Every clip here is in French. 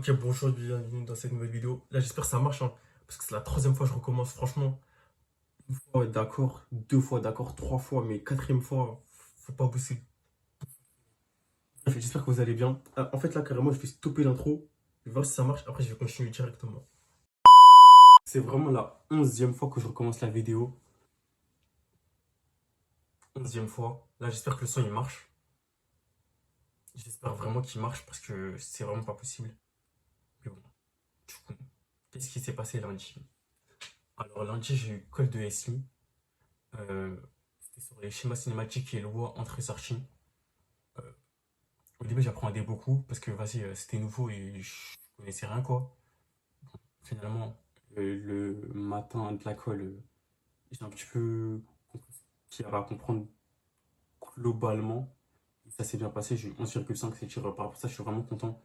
Ok, bonjour, bienvenue dans cette nouvelle vidéo. Là, j'espère que ça marche, hein, parce que c'est la troisième fois que je recommence. Franchement, une fois, ouais, d'accord, deux fois, d'accord, trois fois, mais quatrième fois, faut pas bosser. Bref, j'espère que vous allez bien. En fait, là, carrément, je vais stopper l'intro. Je vais voir si ça marche. Après, je vais continuer directement. C'est vraiment la 11e fois que je recommence la vidéo. 11e fois. Là, j'espère que le son, il marche. J'espère vraiment qu'il marche parce que c'est vraiment pas possible. Mais bon, du coup, qu'est-ce qui s'est passé lundi? Alors, lundi, j'ai eu call de SI. Euh, C'était sur les schémas cinématiques et lois entre les archives. Euh, Au début, j'apprenais beaucoup parce que vas-y, c'était nouveau et je connaissais rien quoi. Finalement, le matin de la colle, j'ai un petit peu compris ce qu'il y avait à comprendre globalement. Et ça s'est bien passé, j'ai eu 11,5 c'est tir. Par rapport à ça, je suis vraiment content.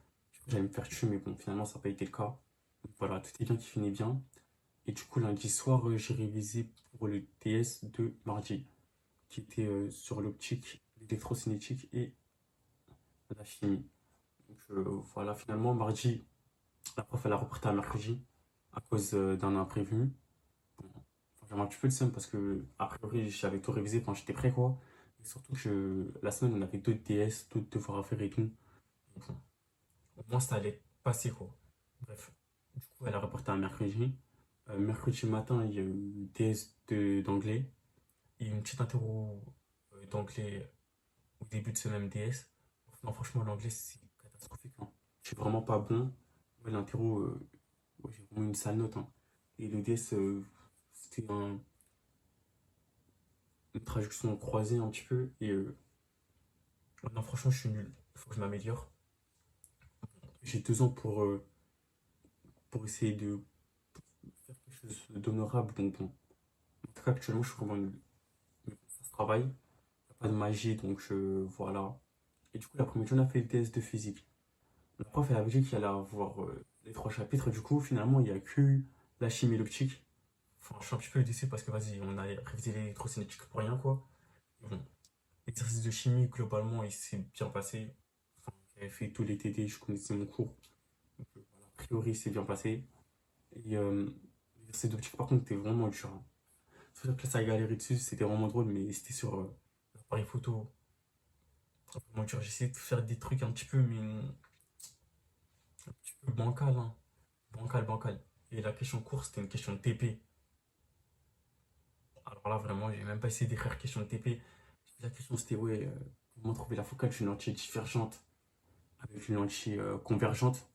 J'allais me faire tuer, mais bon, finalement, ça n'a pas été le cas. Donc voilà, tout est bien qui finit bien. Et du coup, lundi soir, j'ai révisé pour le TS de mardi, qui était sur l'optique, l'électrocinétique et la chimie. Donc voilà, finalement, mardi, la prof elle a reporté à mercredi à cause d'un imprévu. Bon, enfin, j'avais un petit peu le seum parce que, a priori, j'avais tout révisé quand j'étais prêt, quoi. Et surtout que la semaine, on avait d'autres DS, d'autres devoirs à faire et tout. Donc, bon, au moins, ça allait passer, quoi. Bref, du coup, elle a reporté à mercredi. Mercredi matin, il y a eu DS d'anglais et une petite interro d'anglais au début de ce même DS. Non, franchement, l'anglais, c'est catastrophique, hein. Je suis vraiment pas bon. Ouais, l'interro, ouais, j'ai vraiment une sale note, hein. Et le DS, c'était une traduction croisée un petit peu. Et ouais, non, franchement, je suis nul. Il faut que je m'améliore. J'ai 2 ans pour essayer de faire quelque chose d'honorable. Donc, bon. En tout cas, actuellement, je suis vraiment nul. Mais bon, ça se travaille. Il n'y a pas de magie, donc voilà. Et du coup, l'après-midi, on a fait le test de physique. La prof, elle avait dit qu'il allait avoir les 3 chapitres. Du coup, finalement, il n'y a que la chimie et l'optique. Enfin, je suis un petit peu déçu parce que, vas-y, on a révisé l'électrocinétique pour rien, quoi. Bon, l'exercice de chimie, globalement, il s'est bien passé. Enfin, j'avais fait tous les TD, je connaissais mon cours. Donc, voilà, a priori, c'est bien passé. Et l'exercice d'optique, par contre, était vraiment dur, hein. C'est pour ça que là, ça a galéré dessus, c'était vraiment drôle, mais c'était sur l'appareil photo. Vraiment dur. J'essayais de faire des trucs un petit peu, mais un petit peu bancal, hein. Bancal, bancal. Et la question course, c'était une question de TP. Alors là, vraiment, j'ai même pas essayé d'écrire question de TP. La question, c'était, ouais, comment trouver la focale d'une lentille divergente avec une lentille convergente.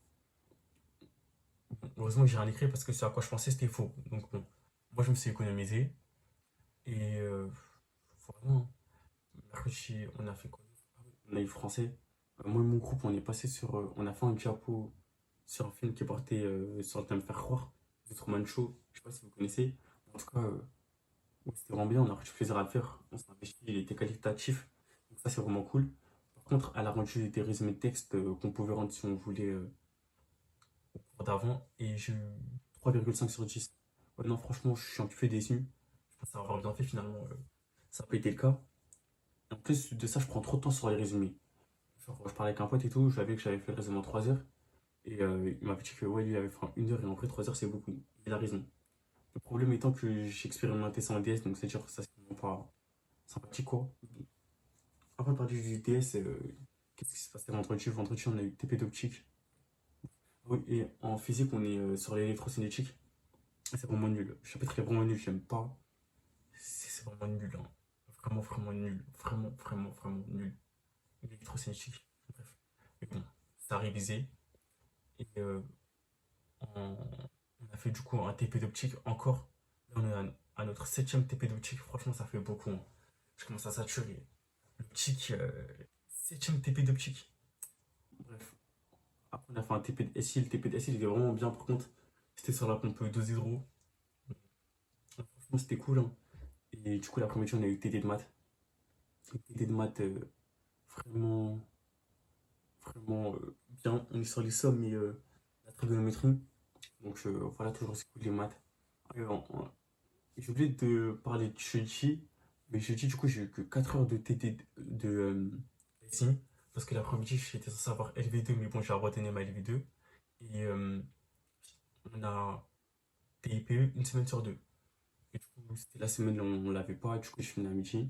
Bon, heureusement que j'ai rien écrit parce que ce à quoi je pensais, c'était faux. Donc bon, moi, je me suis économisé. Et voilà, hein. Mercredi, on a fait quoi? On a eu français. Moi et mon groupe, on est passé sur. On a fait un diapo sur un film qui portait sur le thème Faire croire de Truman Show. Je sais pas si vous connaissez. En tout cas, ouais, c'était vraiment bien. On a pris du plaisir à le faire. On s'est investi. Il était qualitatif. Donc, ça, c'est vraiment cool. Par contre, elle a rendu des résumés de texte qu'on pouvait rendre si on voulait au cours d'avant. Et j'ai eu 3,5 sur 10. Ouais, non, franchement, je suis un petit peu déçu. Je pensais avoir bien fait finalement. Ça n'a pas été le cas. Et en plus de ça, je prends trop de temps sur les résumés. Genre, je parlais avec un pote et tout, je savais que j'avais fait le résumé en 3 heures. Et il m'avait dit que ouais, lui, il avait fait en 1 heure et en vrai, 3 heures, c'est beaucoup. Il a raison. Le problème étant que j'ai expérimenté ça en DS, donc c'est-à-dire que ça, c'est vraiment pas sympathique, quoi. Avant de parler du DS, qu'est-ce qui s'est passé vendredi? Vendredi, on a eu TP d'optique. Oui, et en physique, on est sur l'électrocinétique. C'est vraiment nul. Le chapitre est vraiment nul, j'aime pas. C'est vraiment nul, hein. Vraiment, vraiment nul. Vraiment, vraiment, vraiment nul. L'électrocinétique. Bref. Mais bon, ça a révisé. Et on, on a fait du coup un TP d'optique encore. Là, on est à notre 7e TP d'optique. Franchement, ça fait beaucoup, hein. Je commence à saturer. L'optique, 7e TP d'optique. Bref. Après, on a fait un TP de SI. Le TP de SI, il était vraiment bien. Par contre, c'était sur la pompe 2.0. Franchement, c'était cool, hein. Et du coup, l'après-midi, on a eu TD de maths. TD de maths, vraiment, vraiment bien. On est sur les sommes et la trigonométrie. Donc voilà, toujours c'est cool les maths. J'ai oublié de parler de jeudi. Mais jeudi, du coup, j'ai eu que 4 heures de TD de SI. Parce que l'après-midi, j'étais censé avoir LV2, mais bon, j'ai abandonné ma LV2. Et on a TIPE une semaine sur deux. Et du coup, c'était la semaine où on l'avait pas. Du coup, je finis à midi.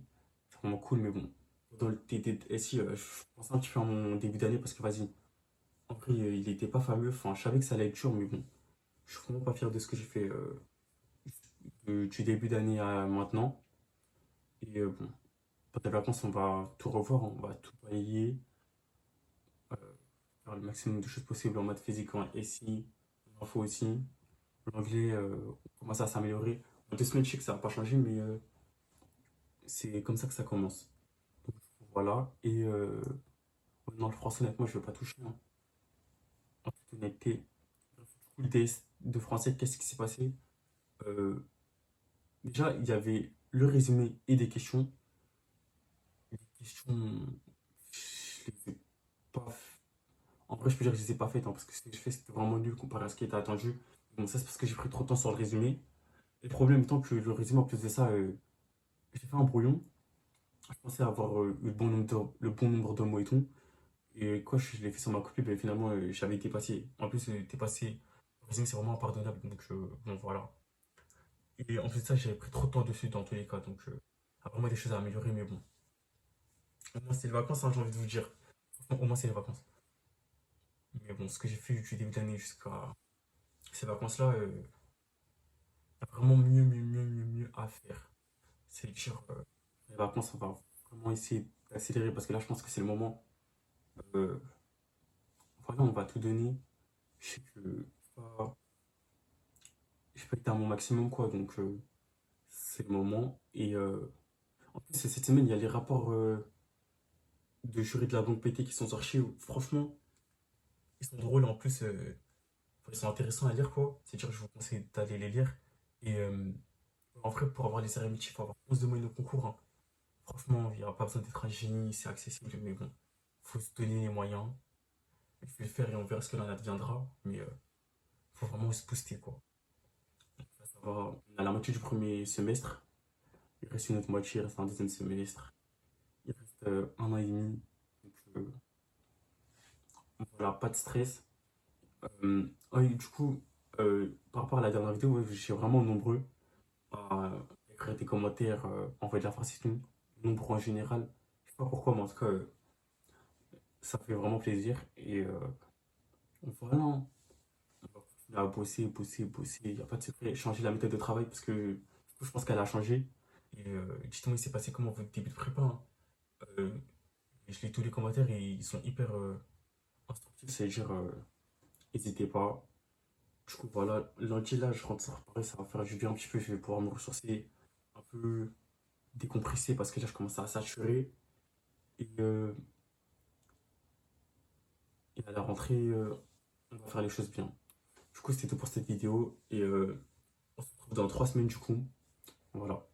C'est vraiment cool, mais bon. Dans le TDSI, je pensais un petit peu à mon début d'année parce que vas-y. En vrai, il était pas fameux. Enfin, je savais que ça allait être dur, mais bon. Je suis vraiment pas fier de ce que j'ai fait du début d'année à maintenant. Et bon, pendant les vacances, on va tout revoir, on va tout balayer, euh, faire le maximum de choses possibles en maths physique, en SI, en info aussi. L'anglais, on commence à s'améliorer. En 2 semaines, je sais que ça va pas changer, mais c'est comme ça que ça commence. Donc, voilà. Et dans le français, honnêtement, je ne vais pas toucher, hein. En toute honnêteté, le DS de français, qu'est-ce qui s'est passé? Euh, Déjà, il y avait le résumé et des questions. Les questions, je les ai pas. En vrai, je peux dire que je les ai pas faites, hein, parce que ce que j'ai fait, c'était vraiment nul comparé à ce qui était attendu. Bon, ça, c'est parce que j'ai pris trop de temps sur le résumé. Et le problème étant que le résumé, en plus de ça, j'ai fait un brouillon. Je pensais avoir le bon nombre de mots et tout. Et quand je l'ai fait sur ma copie, ben, finalement, j'avais été passé. En plus, été passé, le résumé, c'est vraiment impardonnable. Donc, bon, voilà. Et en plus de ça, j'avais pris trop de temps dessus dans tous les cas. Donc, il y a vraiment des choses à améliorer, mais bon. Au moins, c'est les vacances, hein, j'ai envie de vous dire. Franchement, au moins, c'est les vacances. Mais bon, ce que j'ai fait du début d'année jusqu'à ces vacances-là, il y a vraiment mieux à faire. C'est-à-dire, les vacances, on va vraiment essayer d'accélérer parce que là, je pense que c'est le moment. Euh, voilà, on va tout donner. Je sais que pas- j'ai pas été à mon maximum, quoi. Donc, c'est le moment. Et en plus, cette semaine, il y a les rapports de jury de la banque PT qui sont sortis. Franchement, ils sont drôles. En plus, ils sont intéressants à lire, quoi. C'est-à-dire, je vous conseille d'aller les lire. Et en vrai, pour avoir les RMIT, il faut avoir 11 de moyenne au concours, hein. Franchement, il n'y a pas besoin d'être un génie, c'est accessible. Mais bon, faut se donner les moyens. Je vais le faire et on verra ce que l'on adviendra. Mais faut vraiment se booster, quoi. Ça va. On a la moitié du premier semestre. Il reste une autre moitié, il reste un deuxième semestre. Il reste 1 an et demi. Donc voilà, pas de stress. Ouais, du coup, par rapport à la dernière vidéo, ouais, je suis vraiment nombreux à écrire des commentaires, envoyer de la face et tout. Nombreux en général. Je sais pas pourquoi, mais en tout cas, ça fait vraiment plaisir. Et voilà, on va continuer à bosser. Il n'y a pas de secret. Changer la méthode de travail parce que du coup, je pense qu'elle a changé. Et dites-moi, il s'est passé comment votre début de prépa, hein. Euh, je lis tous les commentaires et ils sont hyper instructifs. C'est-à-dire, n'hésitez pas. Du coup, voilà, lundi, là, je rentre, ça pareil, ça va faire du bien un petit peu. Je vais pouvoir me ressourcer, un peu décompresser parce que là, je commence à saturer. Et, et à la rentrée, on va faire les choses bien. Du coup, c'était tout pour cette vidéo. Et on se retrouve dans 3 semaines, du coup. Voilà.